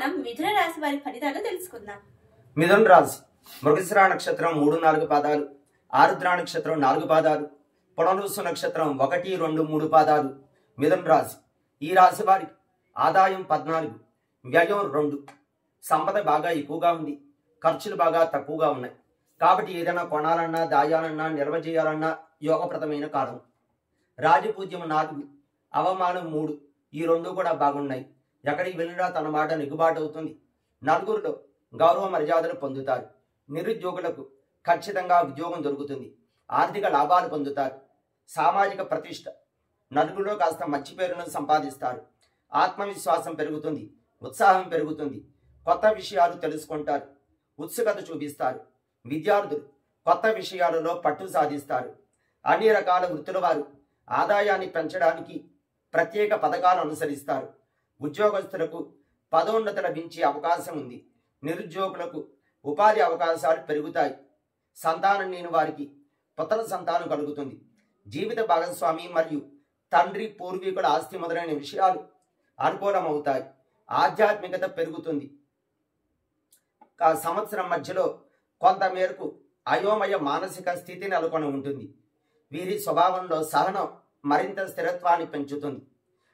మనం మిథున రాశి వారి ఫలితాలు తెలుసుకుందాం. మిథున రాశి మృగశిర నక్షత్రం 3-4 పాదాలు, ఆరుద్ర నక్షత్రం 4 పాదాలు, పునరుసు నక్షత్రం 1, 2, 3 పాదాలు మిథున రాశి. ఈ రాశి వారికి ఆదాయం 14, వ్యయం 2, సంపద బాగా ఎక్కువగా ఉంది, ఖర్చులు బాగా తక్కువగా ఉన్నాయి. కాబట్టి ఏదైనా కొనాలన్నా, దాయాలన్నా, నిల్వ చేయాలన్నా యోగప్రదమైన కాలం. రాజపూజ్యం 4, అవమానం 3, ఈ 2 కూడా బాగున్నాయి. ఎక్కడికి వెళ్ళినా తన మాట నిగుబాటు అవుతుంది. నలుగురిలో గౌరవ మర్యాదలు పొందుతారు. నిరుద్యోగులకు ఖచ్చితంగా ఉద్యోగం దొరుకుతుంది. ఆర్థిక లాభాలు పొందుతారు. సామాజిక ప్రతిష్ట, నలుగురిలో కాస్త మంచి పేరును సంపాదిస్తారు. ఆత్మవిశ్వాసం పెరుగుతుంది, ఉత్సాహం పెరుగుతుంది. కొత్త విషయాలు తెలుసుకుంటారు, ఉత్సుకత చూపిస్తారు. విద్యార్థులు కొత్త విషయాలలో పట్టు సాధిస్తారు. అన్ని రకాల వృత్తుల వారు ఆదాయాన్ని పెంచడానికి ప్రత్యేక పథకాలు అనుసరిస్తారు. ఉద్యోగస్తులకు పదోన్నతి లభించే అవకాశం ఉంది. నిరుద్యోగులకు ఉపాధి అవకాశాలు పెరుగుతాయి. సంతానం లేని వారికి పుత్ర సంతానం కలుగుతుంది. జీవిత భాగస్వామి మరియు తండ్రి, పూర్వీకుల ఆస్తి మొదలైన విషయాలు అనుకూలమవుతాయి. ఆధ్యాత్మికత పెరుగుతుంది. సంవత్సరం మధ్యలో కొంత మేరకు అయోమయ మానసిక స్థితి నెలకొని ఉంటుంది. వీరి స్వభావంలో సహనం మరింత స్థిరత్వాన్ని పెంచుతుంది.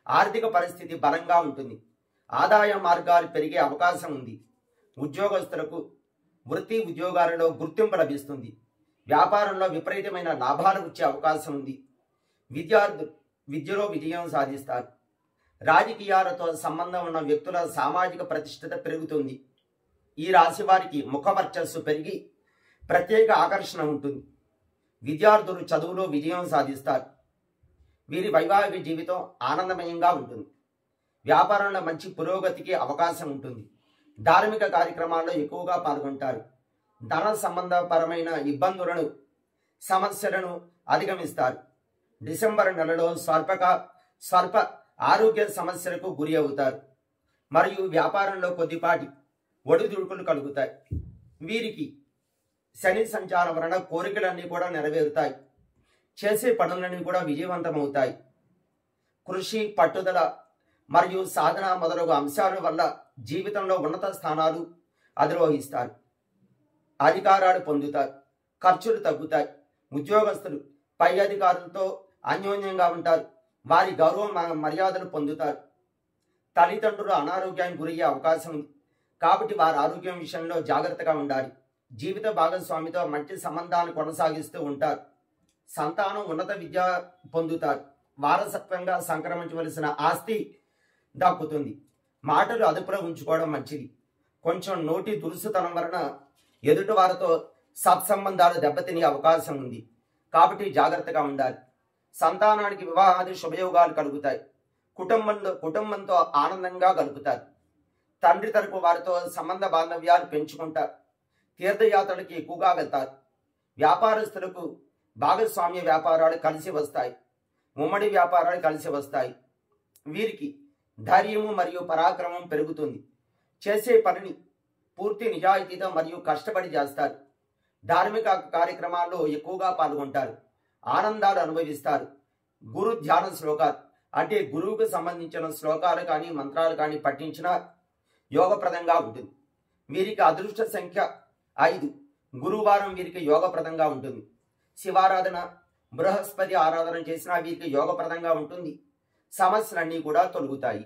ఆర్థిక పరిస్థితి బలంగా ఉంటుంది. ఆదాయ మార్గాలు పెరిగే అవకాశం ఉంది. ఉద్యోగస్తులకు వృత్తి ఉద్యోగాలలో గుర్తింపు లభిస్తుంది. వ్యాపారంలో విపరీతమైన లాభాలు వచ్చే అవకాశం ఉంది. విద్యార్థులు విద్యలో విజయం సాధిస్తారు. రాజకీయాలతో సంబంధం ఉన్న వ్యక్తుల సామాజిక ప్రతిష్టత పెరుగుతుంది. ఈ రాశి వారికి ముఖ వర్చస్సు పెరిగి ప్రత్యేక ఆకర్షణ ఉంటుంది. విద్యార్థులు చదువులో విజయం సాధిస్తారు. వీరి వైవాహిక జీవితం ఆనందమయంగా ఉంటుంది. వ్యాపారంలో మంచి పురోగతికి అవకాశం ఉంటుంది. ధార్మిక కార్యక్రమాల్లో ఎక్కువగా పాల్గొంటారు. ధన సంబంధపరమైన ఇబ్బందులను, సమస్యలను అధిగమిస్తారు. డిసెంబర్ నెలలో స్వల్ప ఆరోగ్య సమస్యలకు గురి అవుతారు. మరియు వ్యాపారంలో కొద్దిపాటి ఒడిదుడుకులు కలుగుతాయి. వీరికి శని సంచారం వలన కోరికలన్నీ కూడా నెరవేరుతాయి. చేసే పనులన్నీ కూడా విజయవంతమవుతాయి. కృషి, పట్టుదల మరియు సాధన మొదలగు అంశాల వల్ల జీవితంలో ఉన్నత స్థానాలు అధిరోహిస్తారు. అధికారాలు పొందుతారు. ఖర్చులు తగ్గుతాయి. ఉద్యోగస్తులు పై అధికారులతో అన్యోన్యంగా ఉంటారు. వారి గౌరవ మర్యాదలు పొందుతారు. తల్లిదండ్రులు అనారోగ్యానికి గురయ్యే అవకాశం ఉంది. కాబట్టి వారి ఆరోగ్యం విషయంలో జాగ్రత్తగా ఉండాలి. జీవిత భాగస్వామితో మంచి సంబంధాన్ని కొనసాగిస్తూ ఉంటారు. సంతానం ఉన్నత విద్య పొందుతారు. వారసత్వంగా సంక్రమించవలసిన ఆస్తి దక్కుతుంది. మాటలు అదుపులో ఉంచుకోవడం మంచిది. కొంచెం నోటి దురుసుతనం వలన ఎదుటి వారితో సత్సంబంధాలు దెబ్బతినే అవకాశం ఉంది. కాబట్టి జాగ్రత్తగా ఉండాలి. సంతానానికి వివాహాది శుభయోగాలు కలుగుతాయి. కుటుంబంతో ఆనందంగా గడుపుతారు. తండ్రి తరపు వారితో సంబంధ బాంధవ్యాలు పెంచుకుంటారు. తీర్థయాత్రలకు ఎక్కువగా వెళ్తారు. వ్యాపారస్తులకు భాగస్వామ్య వ్యాపారాలు కలిసి వస్తాయి. ఉమ్మడి వ్యాపారాలు కలిసి వస్తాయి. వీరికి ధైర్యము మరియు పరాక్రమం పెరుగుతుంది. చేసే పనిని పూర్తి నిజాయితీతో మరియు కష్టపడి చేస్తారు. ధార్మిక కార్యక్రమాల్లో ఎక్కువగా పాల్గొంటారు. ఆనందాలు అనుభవిస్తారు. గురు ధ్యాన శ్లోకాలు అంటే గురువుకు సంబంధించిన శ్లోకాలు కానీ మంత్రాలు కానీ పఠించినా యోగప్రదంగా ఉంటుంది. వీరికి అదృష్ట సంఖ్య 5. గురువారం వీరికి యోగప్రదంగా ఉంటుంది. శివారాధన, బృహస్పతి ఆరాధన చేసినా వీరికి యోగప్రదంగా ఉంటుంది. సమస్యలన్నీ కూడా తొలగుతాయి.